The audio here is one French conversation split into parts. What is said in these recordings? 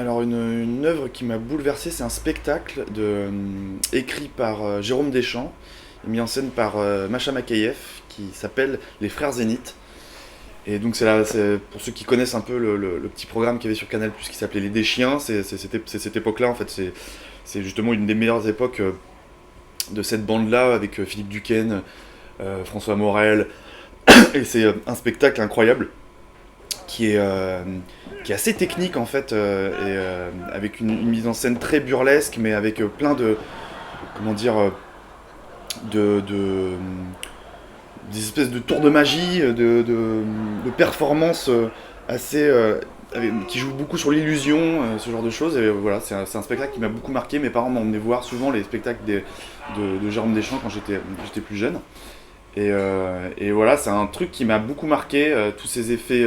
Alors une œuvre qui m'a bouleversé, c'est un spectacle écrit par Jérôme Deschamps et mis en scène par Macha Makayev qui s'appelle Les Frères Zénith. Et donc c'est pour ceux qui connaissent un peu le petit programme qu'il y avait sur Canal+, qui s'appelait Les Deschiens, c'est cette époque-là en fait, c'est justement une des meilleures époques de cette bande-là avec Philippe Duquesne, François Morel, et c'est un spectacle incroyable qui est, euh, qui est assez technique en fait, avec une mise en scène très burlesque, mais avec plein de, comment dire, de des espèces de tours de magie, de performances assez, qui jouent beaucoup sur l'illusion, ce genre de choses. Et voilà, c'est un spectacle qui m'a beaucoup marqué. Mes parents m'emmenaient voir souvent les spectacles de Jérôme Deschamps quand j'étais plus jeune. Et voilà, c'est un truc qui m'a beaucoup marqué, tous ces effets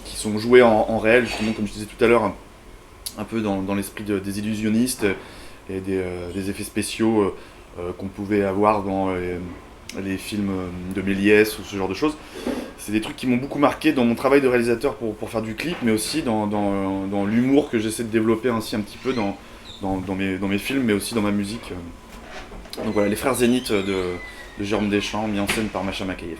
qui sont joués en réel, justement, comme je disais tout à l'heure, un peu dans l'esprit des illusionnistes et des effets spéciaux qu'on pouvait avoir dans les films de Méliès ou ce genre de choses. C'est des trucs qui m'ont beaucoup marqué dans mon travail de réalisateur pour faire du clip, mais aussi dans l'humour que j'essaie de développer ainsi un petit peu dans mes films, mais aussi dans ma musique. Donc voilà, Les Frères Zénith de Jérôme Deschamps, mis en scène par Macha Makayev.